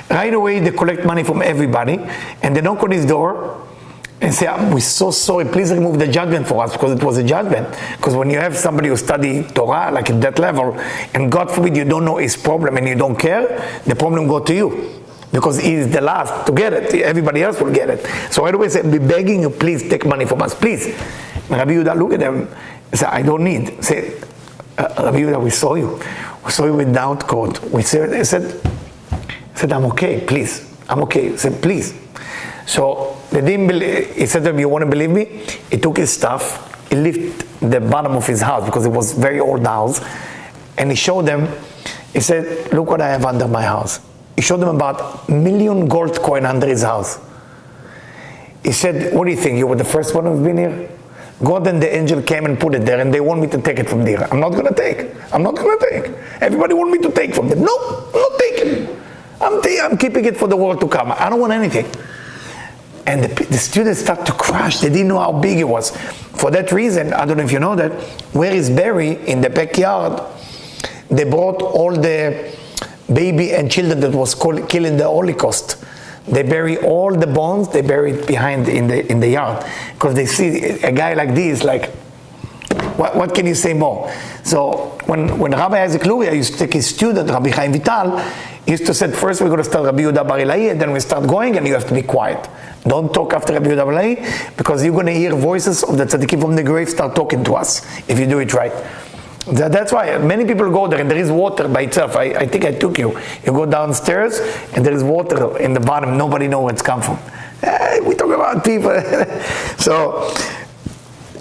Right away, they collect money from everybody, and they knock on his door, and say, we're so sorry, please remove the judgment for us, because it was a judgment. Because when you have somebody who study Torah, like at that level, and God forbid you don't know his problem and you don't care, the problem go to you. Because he is the last to get it. Everybody else will get it. So right away say, be begging you, please take money from us, please. And Rabbi Yehuda look at them, and say, I don't need. Say, Rabbi Yehuda, we saw you. We saw you without coat. He said, I'm okay, please. I'm okay. He said, please. So they didn't believe. He said to them, you want to believe me? He took his stuff, he lifted the bottom of his house, because it was a very old house, and he showed them. He said, look what I have under my house. He showed them about 1 million gold coin under his house. He said, what do you think? You were the first one who's been here? God and the angel came and put it there, and they want me to take it from there. I'm not going to take. I'm not going to take. Everybody want me to take from them. No, I'm not taking. I'm keeping it for the world to come. I don't want anything. And the students start to crash. They didn't know how big it was. For that reason, I don't know if you know that, where he's buried, in the backyard, they brought all the baby and children that was killed in the Holocaust. They bury all the bones, they bury it behind in the yard. Because they see a guy like this, like, what can you say more? So when Rabbi Isaac Luria used to take his student, Rabbi Chaim Vital, he used to say, first we're going to start Rabbi Yehuda Bar Ilai, and then we start going, and you have to be quiet. Don't talk after Rabbi Yehuda Bar Ilai, because you're going to hear voices of the tzaddikim from the grave start talking to us, if you do it right. That's why many people go there, and there is water by itself. I think I took you. You go downstairs, and there is water in the bottom. Nobody knows where it's come from. We talk about people. So,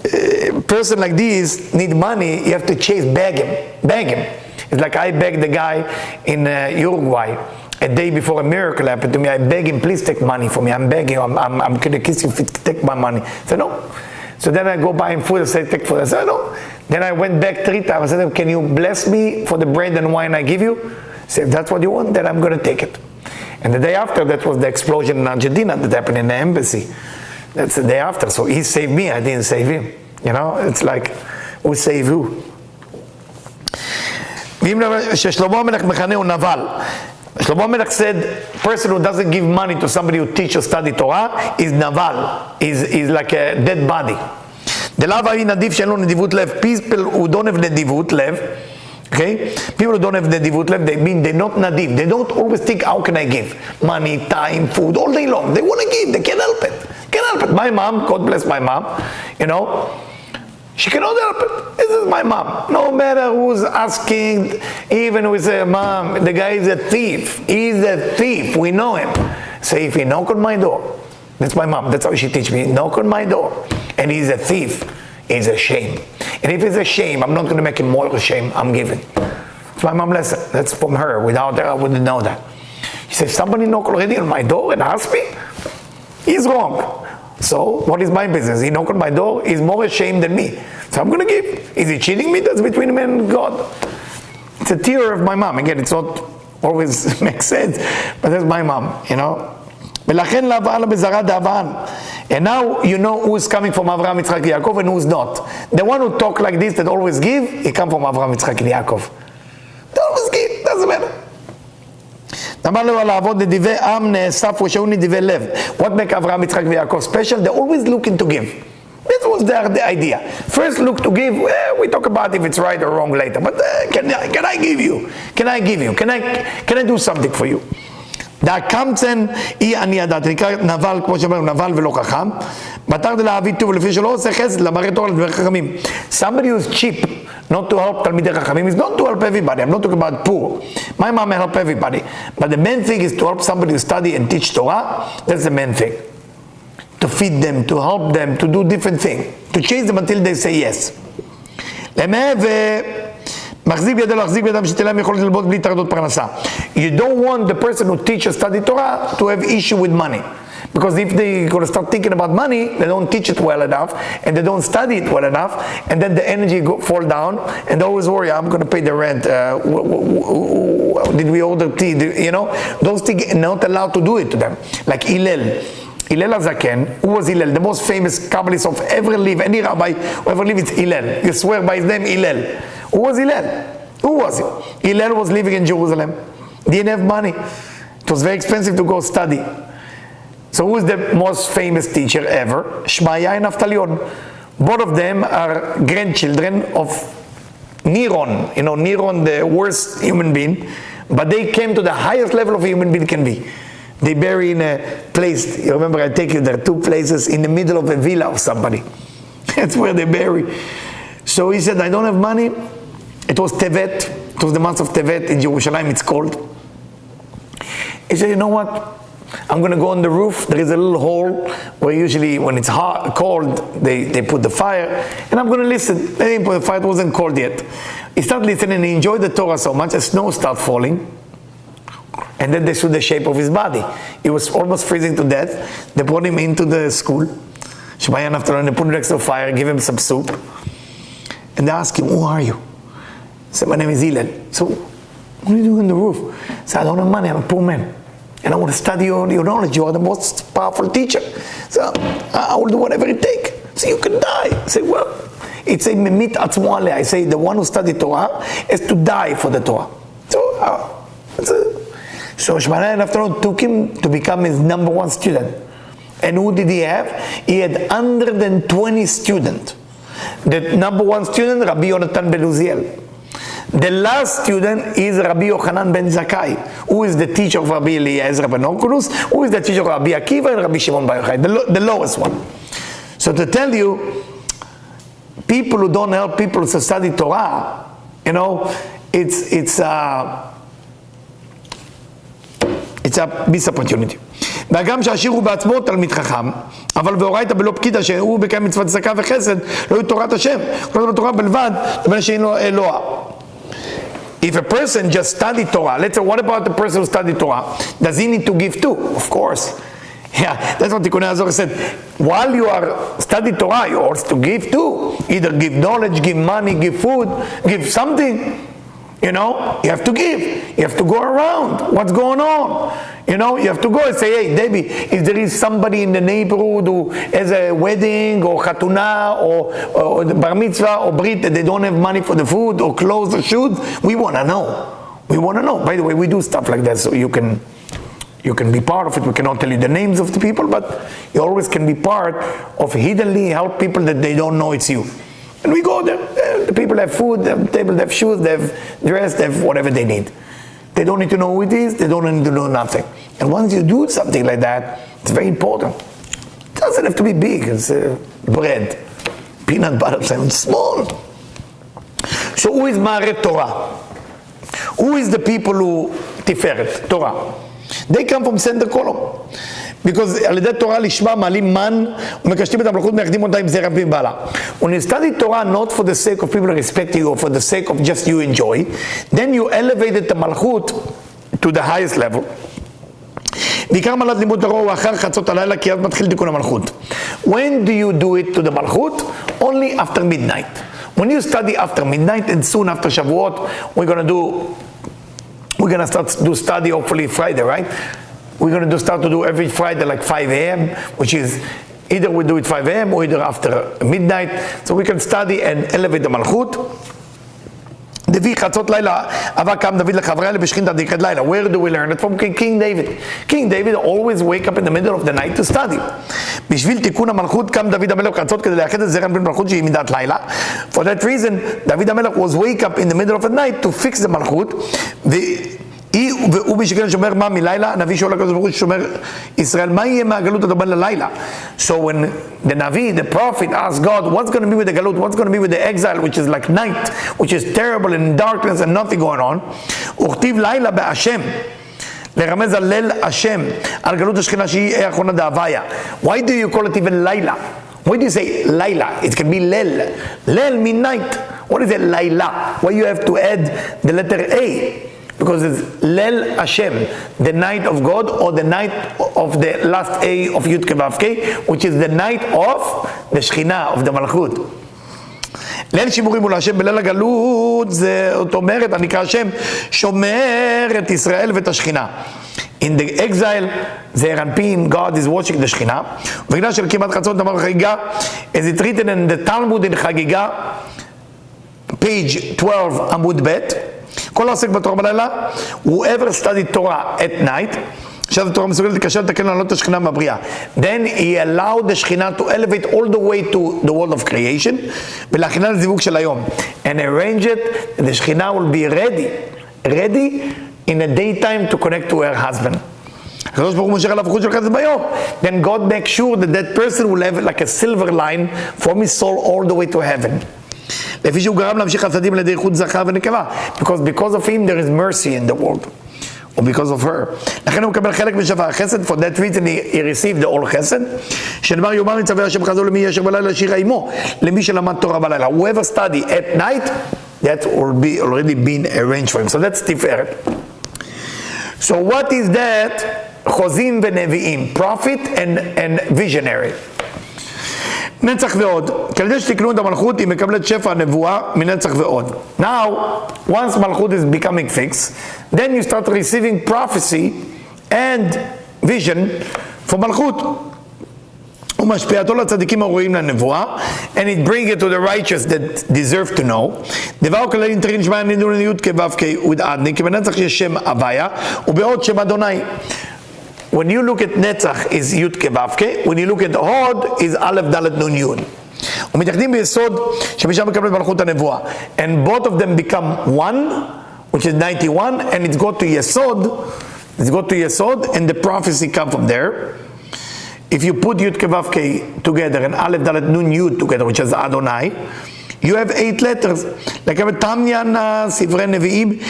a person like this need money. You have to beg him. It's like I begged the guy in Uruguay a day before a miracle happened to me. I beg him, please take money for me. I'm begging you. I'm going to kiss you if you take my money. I said, no. So then I go buy him food and say, take food. I said, no. Then I went back 3 times. I said, can you bless me for the bread and wine I give you? He said, if that's what you want, then I'm going to take it. And the day after, that was the explosion in Argentina that happened in the embassy. That's the day after. So he saved me, I didn't save him. You know, it's like, who saved who? Shlomo HaMelech mechaneu naval. Shlomo HaMelech said, person who doesn't give money to somebody who teach or study Torah is naval, is like a dead body. People who don't have nedivut lev, okay? People who don't have nedivut lev, they mean they're not nadiv. They don't always think, how can I give? Money, time, food, all day long. They want to give, they can't help it. Can't help it. My mom, God bless my mom, you know, she cannot help it. This is my mom. No matter who's asking, even with a mom, the guy is a thief. He's a thief. We know him. So if he knock on my door, That's my mom. That's how she teach me. Knock on my door. And he's a thief. He's a shame. And if it's a shame, I'm not going to make him more ashamed. I'm giving. It's my mom lesson. That's from her. Without her, I wouldn't know that. He says, somebody knocked already on my door and asked me? He's wrong. So what is my business? He knocked on my door. He's more ashamed than me. So I'm going to give. Is he cheating me? That's between him and God. It's a tear of my mom. Again, it's not always makes sense, but that's my mom, you know. And now you know who's coming from Avraham, Yitzchak, Yaakov, and who's not. The one who talk like this, that always give, he come from Avraham, Yitzchak, and Yaakov. They always give, doesn't matter. What make Avraham, Yitzchak, and Yaakov special? They always looking to give. That was the idea. First look to give, we talk about if it's right or wrong later, but can I give you? Can I give you? Can I do something for you? דהקמצן היא אני ידעת, נקרא נבל, כמו שאומרים, נבל ולא חכם. בטרתי להביא טוב לפי שלא עושה חסד, למראה תורה לדברי חכמים. Somebody who's cheap, not to help תלמידי חכמים, is not to help everybody. I'm not talking about poor. My mom help everybody. But the main thing is to help somebody to study and teach Torah. That's the main thing. To feed them, to help them, to do different things. To chase them until they say yes. מחזיק בידו להחזיק בידם שתהיה להם יכולת ללמוד בלי טרדות פרנסה. You don't want the person who teaches study Torah to have issue with money. Because if they're going to start thinking about money, they don't teach it well enough, and they don't study it well enough, and then the energy fall down, and they always worry, I'm going to pay the rent, did we order tea, you know? Those things are not allowed to do it to them. Like Hillel HaZaken, who was Hillel? The most famous Kabbalist of ever lived, any rabbi who ever lived, it's Hillel. You swear by his name, Hillel. Who was Hillel? Who was he? Hillel was living in Jerusalem. Didn't have money. It was very expensive to go study. So who is the most famous teacher ever? Shmaya and Naftalion. Both of them are grandchildren of Neron. You know, Neron, the worst human being. But they came to the highest level of a human being can be. They bury in a place, you remember I take you there, 2 places in the middle of a villa of somebody. That's where they bury. So he said, I don't have money. It was Tevet. It was the month of Tevet in Jerusalem, it's cold. He said, you know what? I'm going to go on the roof. There is a little hole where usually when it's hot, cold, they put the fire. And I'm going to listen. They didn't put the fire, it wasn't cold yet. He started listening and he enjoyed the Torah so much, as snow started falling. And then they saw the shape of his body. He was almost freezing to death. They brought him into the school. Shemayan after they put him next to the fire, give him some soup. And they asked him, who are you? He said, my name is Hillel. So, what are you doing on the roof? He said, I don't have money, I'm a poor man. And I want to study your knowledge. You are the most powerful teacher. So, I will do whatever it takes. So you can die. I say, well, it's a memit atzmo aleh. I say, the one who studied Torah is to die for the Torah. So Shmaya after took him to become his number 1 student. And who did he have? He had 120 students. The number 1 student, Rabbi Yonatan ben Uziel. The last student is Rabbi Yochanan ben Zakkai, who is the teacher of Rabbi Eliezer ben Onkelos, who is the teacher of Rabbi Akiva and Rabbi Shimon bar Yochai, the lowest one. So to tell you, people who don't help people to study Torah, you know, it's a missed opportunity. והגם שהשיר הוא בעצמו תלמיד חכם, אבל ואורייתא בלא פקידא שהוא בקיים מצוות צדקה וחסד, לא היא תורת השם, כל בתורה בלבד, למען שאין לו אלוה. If a person just study Torah, let's say, what about the person who study Torah? Does he need to give too? Of course. Yeah, that's what Tikkunei Zohar said. While you are studying Torah, you also to give too. Either give knowledge, give money, give food, give something. You know, you have to give. You have to go around. What's going on? You know, you have to go and say, hey, Debbie, if there is somebody in the neighborhood who has a wedding or chatuna or bar mitzvah or brit that they don't have money for the food or clothes or shoes, we want to know. We want to know. By the way, we do stuff like that so you can be part of it. We cannot tell you the names of the people, but you always can be part of hiddenly help people that they don't know it's you. And we go there. The people have food, they have table, they have shoes, they have dress, they have whatever they need. They don't need to know who it is, they don't need to know nothing. And once you do something like that, it's very important. It doesn't have to be big, it's bread, peanut butter, something small. So who is Ma'aret Torah? Who is the people who Tiferet, Torah? They come from center column. Because על ידי תורה לשמה מעלים מן ומקשטים את המלכות ומייחדים אותה עם זרע פיו בעלה. When you study Torah not for the sake of people to respect you or for the sake of just you enjoy, then you elevated the malchut to the highest level. בעיקר מעלת לימוד תורה הוא אחר חצות הלילה כי אז מתחיל תיקון המלכות. When do you do it to the malchut? Only after midnight. When you study after midnight and soon after Shavuot, we're gonna start to do study hopefully Friday, right? We're going to start to do every Friday like 5 a.m., which is either we do it 5 a.m. or either after midnight, so we can study and elevate the malchut. דבי חצות לילה, אבא קם דוד לחבריה לבשכין תדיקת לילה. Where do we learn it from? King David. King David always wake up in the middle of the night to study. בשביל תיקון המלכות קם דוד המלך חצות כדי לאחד את זרע בין מלכות שהיא מידת לילה. For that reason, דוד המלך was wake up in the middle of the night to fix the מלכות. והוא בשכן שומר מה מלילה, הנביא שואל לקדוש ברוך הוא שומר ישראל, מה יהיה מהגלות הדומה ללילה? So when the Navi, the prophet asked God, what's going to be with the galut, what's going to be with the exile, which is like night, which is terrible and darkness and nothing going on, וכתיב לילה בהשם, לרמז על ליל השם, על גלות השכינה שהיא האחרונה דהוויה. Why do you call it even לילה? Why do you say לילה? It can be ליל. ליל mean night. What is it לילה? Why you have to add the letter A? Because it's Lel Hashem, the night of God, or the night of the last A of Yud Kei Vav Kei, which is the night of the Shekhinah, of the Malchut. ליל שימורים מול השם בליל הגלות, זאת אומרת, הנקרא השם, שומר את ישראל ואת השכינה. In the exile, זה רנפין, God is watching the שכינה. ובגלל של כמעט חצות אמר חגיגה, as it written in the Talmud in חגיגה, page 12 עמוד ב', כל העוסק בתורה בלילה, whoever studied Torah at night, שאז התורה מסוגלת לקשר לתקן לעלות את השכינה מהבריאה. Then he allowed the שכינה to elevate all the way to the world of creation, ולהכינה לזיווג של היום. And arrange it, the שכינה will be ready in the daytime to connect to her husband. הקדוש ברוך הוא מושך עליו חוט של חסד ביום. Then God makes sure that that person will have like a silver line from his soul all the way to heaven. לפי שהוא גרם להמשיך חסדים על ידי איחוד זכר ונקבה. Because of him there is mercy in the world. Or because of her. לכן הוא מקבל חלק משפע החסד, for that reason he received the all חסד. שנאמר יאמר יצווה השם חזו למי ישב בלילה שירה עמו, למי שלמד תורה בלילה. Whoever study at night, that will be already been arranged for him. So that's תפארת. So what is that? חוזים ונביאים, prophet and visionary. נצח ועוד. כדי שתקנו את המלכות, היא מקבלת שפע הנבואה מנצח ועוד. Now, once מלכות is becoming fixed, then you start receiving prophecy and vision for מלכות. ומשפיעתו לצדיקים הראויים לנבואה, and it brings it to the righteous that deserve to know. דבר כללי נתרין נשמע נידו לניות כבב כעדני, כי בנצח יש שם הוויה, ובעוד שם אדוני. When you look at Netzach is Yud Kei Vav Kei, when you look at Hod is Aleph Dalet Nun Yud. ומתייחדים ביסוד שמשם מקבלת מלכות הנבואה. And both of them become one, which is 91, and it's go to Yesod, and the prophecy come from there. If you put Yud Kei Vav Kei together and Aleph Dalet Nun Yud together, which is Adonai, you have 8 letters. Like Tamyan Sivre Nevi'im,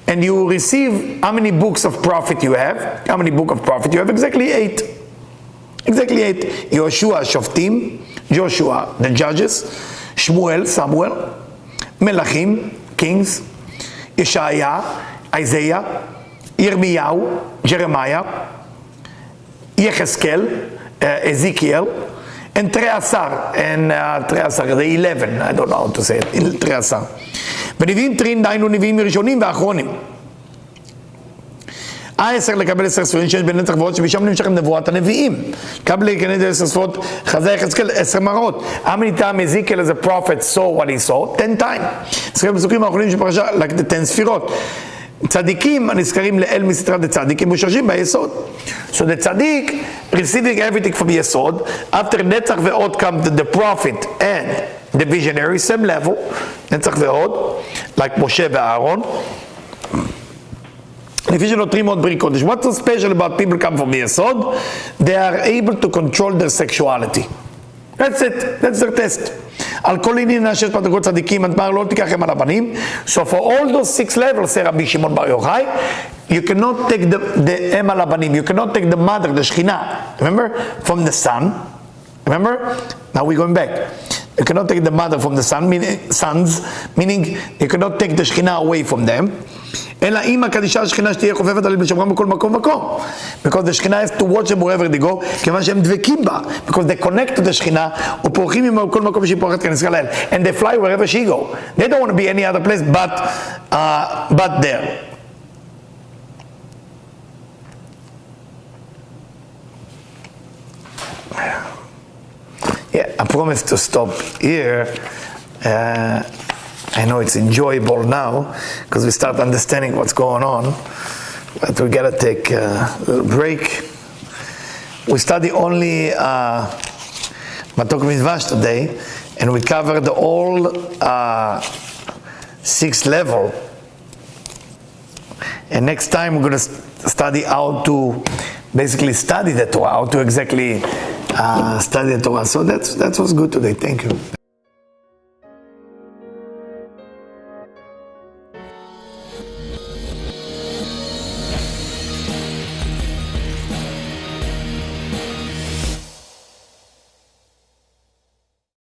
and you receive how many books of prophet you have? How many book of prophet you have? Exactly 8. Exactly 8. Yoshua, Shoftim, Joshua, the judges, Shmuel, Samuel, Melachim, kings, Yeshaya, Isaiah, Yirmiyahu, Jeremiah, Yecheskel, Ezekiel, and Treasar, the 11, I don't know how to say it, Treasar. ונביאים טרין דיינו נביאים ראשונים ואחרונים. 10 לקבל 10 ספרים שיש בין נצח ועוד שמשם נמשכים נבואת הנביאים. קבל להיכנס 10 ספרות חזה יחזקאל 10 מראות. How many times Ezekiel as a prophet saw what he saw? 10 times. נזכרים בפסוקים האחרונים של פרשה, like the 10 ספירות. צדיקים הנזכרים לאל מסתרת הצדיק, הם מושרשים ביסוד. So the tzaddik receiving everything from יסוד, after נצח ועוד come the prophet and the visionary, same level, נצח ועוד, like משה ואהרון. לפי שנותרים עוד ברית קודש. What's so special about people come from יסוד? They are able to control their sexuality. That's it. That's their test. על כל עניין השש מדרגות צדיקים, הדבר לא תיקח הם על הבנים. So for all those 6 levels, say רבי שמעון בר יוחאי, you cannot take the em על הבנים. You cannot take the mother, the שכינה. Remember? From the sun. Remember? Now we're going back. You cannot take the mother from the sons, meaning you cannot take the שכינה away from them. אלא אם הקדישה השכינה שתהיה חופפת עליהם לשמרם בכל מקום מקום. Because the שכינה has to watch them wherever they go, כיוון שהם דבקים בה. Because they connect to the שכינה, ופורחים ממנו בכל מקום שהיא פורחת כנס ישראל. And they fly wherever she go. They don't want to be any other place but there. Yeah, I promise to stop here. I know it's enjoyable now because we start understanding what's going on, but we gotta take a little break. We study only Matok Midvash today, and we covered all 6 levels. And next time we're gonna study how to basically study the Torah, how to exactly study the Torah. So that was good today. Thank you.